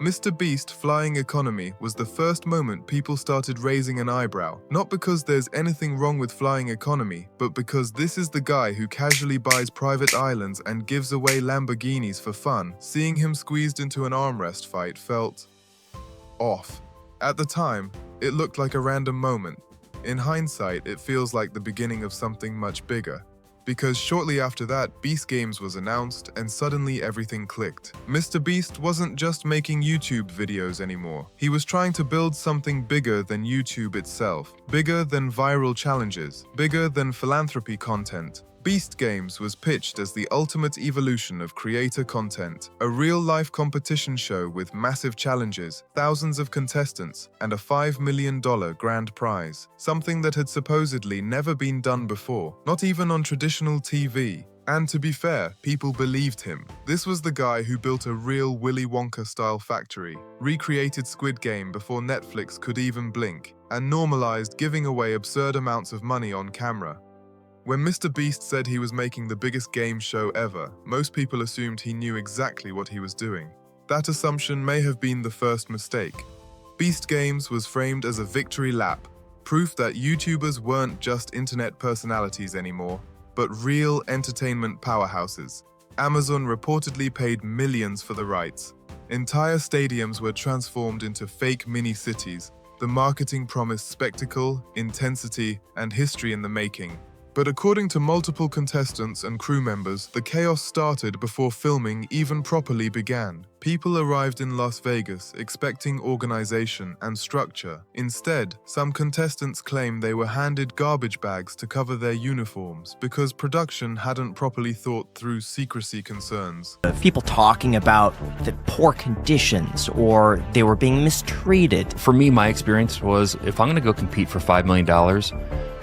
MrBeast flying economy was the first moment people started raising an eyebrow. Not because there's anything wrong with flying economy, but because this is the guy who casually buys private islands and gives away Lamborghinis for fun. Seeing him squeezed into an armrest fight felt off. At the time, it looked like a random moment. In hindsight, it feels like the beginning of something much bigger. Because shortly after that, Beast Games was announced and suddenly everything clicked. MrBeast wasn't just making YouTube videos anymore. He was trying to build something bigger than YouTube itself. Bigger than viral challenges. Bigger than philanthropy content. Beast Games was pitched as the ultimate evolution of creator content, a real-life competition show with massive challenges, thousands of contestants, and a $5 million grand prize, something that had supposedly never been done before, not even on traditional TV. And to be fair, people believed him. This was the guy who built a real Willy Wonka-style factory, recreated Squid Game before Netflix could even blink, and normalized giving away absurd amounts of money on camera. When MrBeast said he was making the biggest game show ever, most people assumed he knew exactly what he was doing. That assumption may have been the first mistake. Beast Games was framed as a victory lap, proof that YouTubers weren't just internet personalities anymore, but real entertainment powerhouses. Amazon reportedly paid millions for the rights. Entire stadiums were transformed into fake mini-cities. The marketing promised spectacle, intensity, and history in the making. But according to multiple contestants and crew members, the chaos started before filming even properly began. People arrived in Las Vegas expecting organization and structure. Instead, some contestants claim they were handed garbage bags to cover their uniforms because production hadn't properly thought through secrecy concerns. People talking about the poor conditions or they were being mistreated. For me, my experience was if I'm going to go compete for $5 million,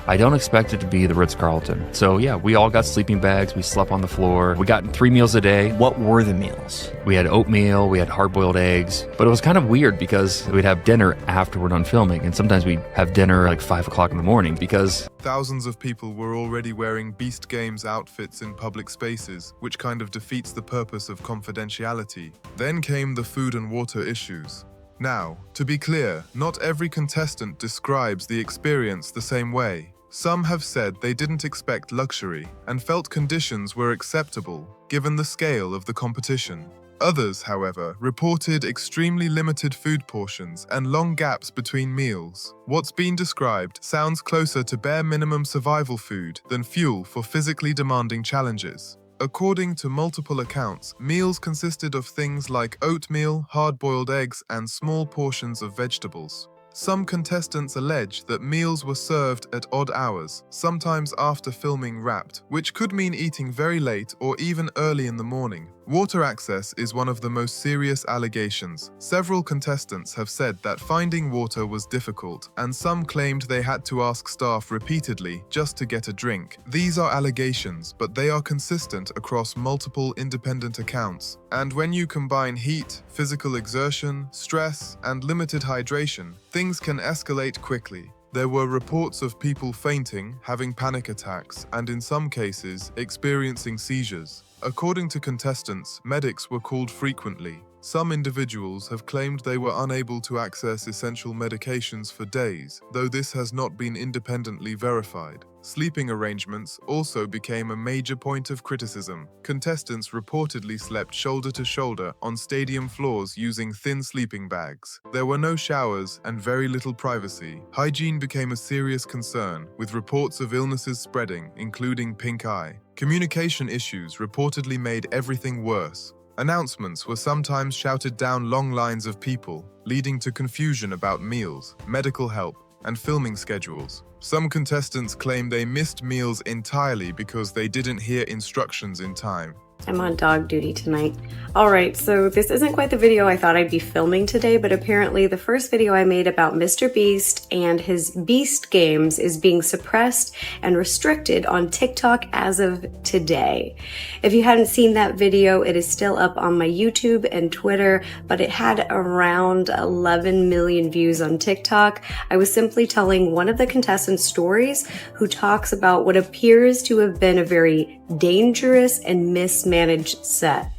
I don't expect it to be the Ritz-Carlton. So yeah, we all got sleeping bags, we slept on the floor, we got 3 meals a day. What were the meals? We had oatmeal, we had hard-boiled eggs, but it was kind of weird because we'd have dinner after we're done filming, and sometimes we'd have dinner like 5 o'clock in the morning because thousands of people were already wearing Beast Games outfits in public spaces, which kind of defeats the purpose of confidentiality. Then came the food and water issues. Now, to be clear, not every contestant describes the experience the same way. Some have said they didn't expect luxury and felt conditions were acceptable given the scale of the competition. Others, however, reported extremely limited food portions and long gaps between meals. What's been described sounds closer to bare minimum survival food than fuel for physically demanding challenges. According to multiple accounts, meals consisted of things like oatmeal, hard-boiled eggs, and small portions of vegetables. Some contestants allege that meals were served at odd hours, sometimes after filming wrapped, which could mean eating very late or even early in the morning. Water access is one of the most serious allegations. Several contestants have said that finding water was difficult, and some claimed they had to ask staff repeatedly just to get a drink. These are allegations, but they are consistent across multiple independent accounts. And when you combine heat, physical exertion, stress, and limited hydration, things can escalate quickly. There were reports of people fainting, having panic attacks, and in some cases, experiencing seizures. According to contestants, medics were called frequently. Some individuals have claimed they were unable to access essential medications for days, though this has not been independently verified. Sleeping arrangements also became a major point of criticism. Contestants reportedly slept shoulder to shoulder on stadium floors using thin sleeping bags. There were no showers and very little privacy. Hygiene became a serious concern, with reports of illnesses spreading, including pink eye. Communication issues reportedly made everything worse. Announcements were sometimes shouted down long lines of people, leading to confusion about meals, medical help, and filming schedules. Some contestants claim they missed meals entirely because they didn't hear instructions in time. I'm on dog duty tonight. Alright, so this isn't quite the video I thought I'd be filming today, but apparently the first video I made about MrBeast and his Beast Games is being suppressed and restricted on TikTok as of today. If you hadn't seen that video, it is still up on my YouTube and Twitter, but it had around 11 million views on TikTok. I was simply telling one of the contestants' stories who talks about what appears to have been a very dangerous and mismanaged set.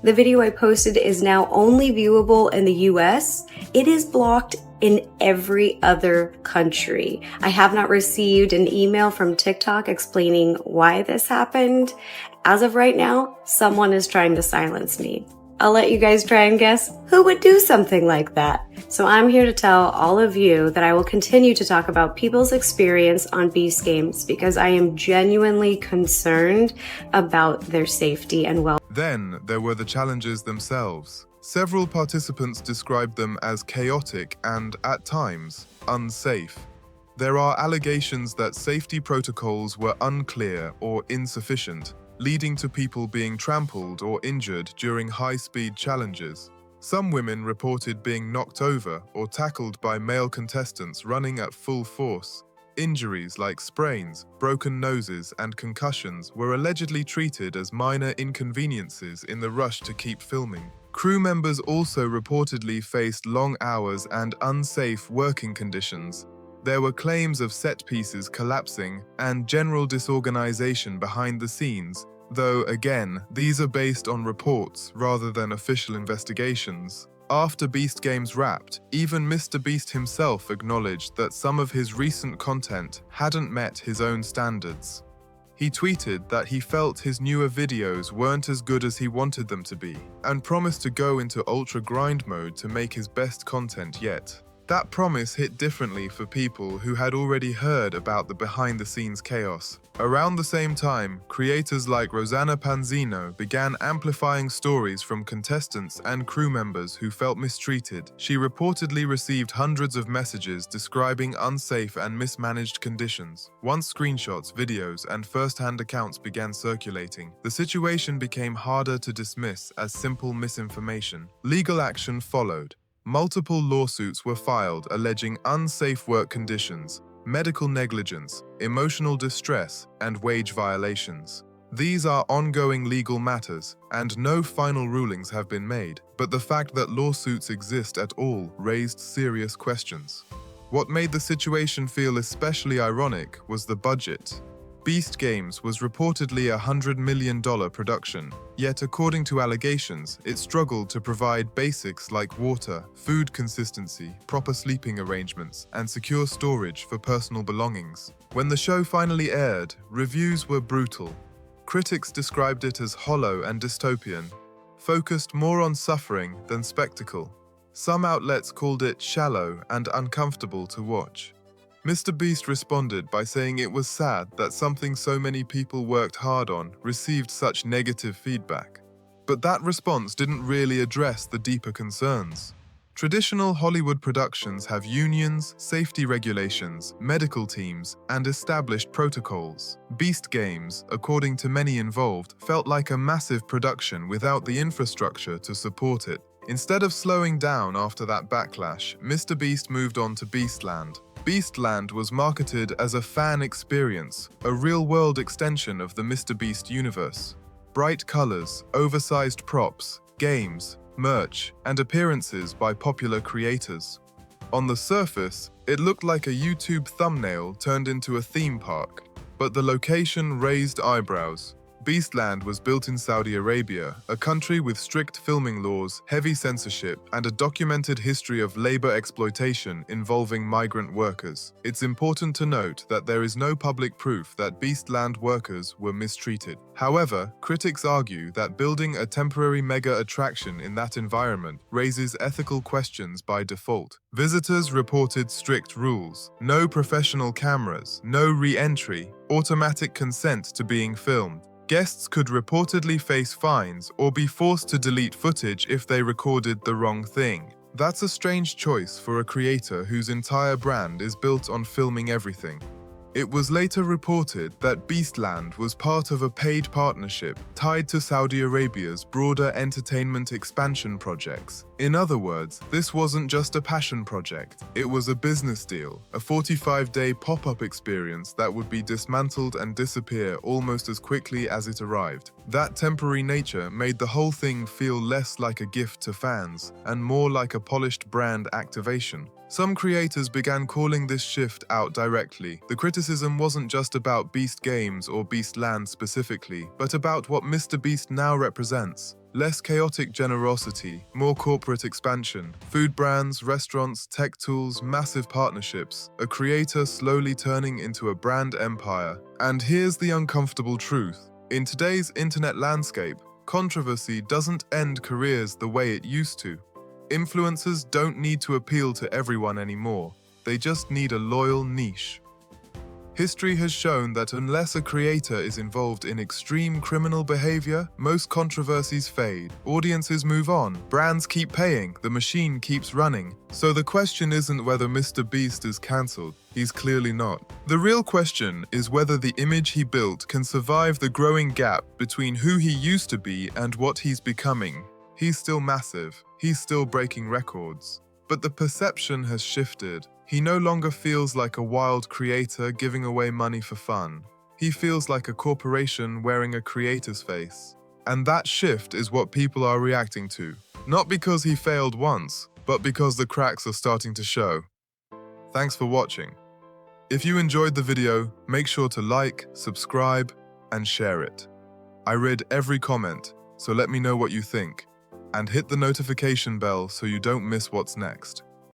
The video I posted is now only viewable in the US. It is blocked in every other country. I have not received an email from TikTok explaining why this happened. As of right now, someone is trying to silence me. I'll let you guys try and guess who would do something like that. So I'm here to tell all of you that I will continue to talk about people's experience on Beast Games because I am genuinely concerned about their safety and well. Then there were the challenges themselves. Several participants described them as chaotic and, at times, unsafe. There are allegations that safety protocols were unclear or insufficient, leading to people being trampled or injured during high-speed challenges. Some women reported being knocked over or tackled by male contestants running at full force. Injuries like sprains, broken noses, and concussions were allegedly treated as minor inconveniences in the rush to keep filming. Crew members also reportedly faced long hours and unsafe working conditions. There were claims of set pieces collapsing and general disorganization behind the scenes, though again, these are based on reports rather than official investigations. After Beast Games wrapped, even MrBeast himself acknowledged that some of his recent content hadn't met his own standards. He tweeted that he felt his newer videos weren't as good as he wanted them to be, and promised to go into ultra grind mode to make his best content yet. That promise hit differently for people who had already heard about the behind-the-scenes chaos. Around the same time, creators like Rosanna Panzino began amplifying stories from contestants and crew members who felt mistreated. She reportedly received hundreds of messages describing unsafe and mismanaged conditions. Once screenshots, videos, and first-hand accounts began circulating, the situation became harder to dismiss as simple misinformation. Legal action followed. Multiple lawsuits were filed alleging unsafe work conditions, medical negligence, emotional distress, and wage violations. These are ongoing legal matters, and no final rulings have been made, but the fact that lawsuits exist at all raised serious questions. What made the situation feel especially ironic was the budget. Beast Games was reportedly a $100 million production, yet according to allegations, it struggled to provide basics like water, food consistency, proper sleeping arrangements, and secure storage for personal belongings. When the show finally aired, reviews were brutal. Critics described it as hollow and dystopian, focused more on suffering than spectacle. Some outlets called it shallow and uncomfortable to watch. MrBeast responded by saying it was sad that something so many people worked hard on received such negative feedback. But that response didn't really address the deeper concerns. Traditional Hollywood productions have unions, safety regulations, medical teams, and established protocols. Beast Games, according to many involved, felt like a massive production without the infrastructure to support it. Instead of slowing down after that backlash, MrBeast moved on to Beastland. Beastland was marketed as a fan experience, a real-world extension of the MrBeast universe. Bright colors, oversized props, games, merch, and appearances by popular creators. On the surface, it looked like a YouTube thumbnail turned into a theme park, but the location raised eyebrows. Beastland was built in Saudi Arabia, a country with strict filming laws, heavy censorship, and a documented history of labor exploitation involving migrant workers. It's important to note that there is no public proof that Beastland workers were mistreated. However, critics argue that building a temporary mega attraction in that environment raises ethical questions by default. Visitors reported strict rules: no professional cameras, no re-entry, automatic consent to being filmed. Guests could reportedly face fines or be forced to delete footage if they recorded the wrong thing. That's a strange choice for a creator whose entire brand is built on filming everything. It was later reported that Beastland was part of a paid partnership tied to Saudi Arabia's broader entertainment expansion projects. In other words, this wasn't just a passion project, it was a business deal, a 45-day pop-up experience that would be dismantled and disappear almost as quickly as it arrived. That temporary nature made the whole thing feel less like a gift to fans and more like a polished brand activation. Some creators began calling this shift out directly. The criticism wasn't just about Beast Games or Beastland specifically, but about what MrBeast now represents. Less chaotic generosity, more corporate expansion, food brands, restaurants, tech tools, massive partnerships, a creator slowly turning into a brand empire. And here's the uncomfortable truth. In today's internet landscape, controversy doesn't end careers the way it used to. Influencers don't need to appeal to everyone anymore. They just need a loyal niche. History has shown that unless a creator is involved in extreme criminal behavior, most controversies fade. Audiences move on, brands keep paying, the machine keeps running. So the question isn't whether MrBeast is cancelled. He's clearly not. The real question is whether the image he built can survive the growing gap between who he used to be and what he's becoming. He's still massive. He's still breaking records. But the perception has shifted. He no longer feels like a wild creator giving away money for fun. He feels like a corporation wearing a creator's face. And that shift is what people are reacting to. Not because he failed once, but because the cracks are starting to show. Thanks for watching. If you enjoyed the video, make sure to like, subscribe, and share it. I read every comment, so let me know what you think. And hit the notification bell so you don't miss what's next.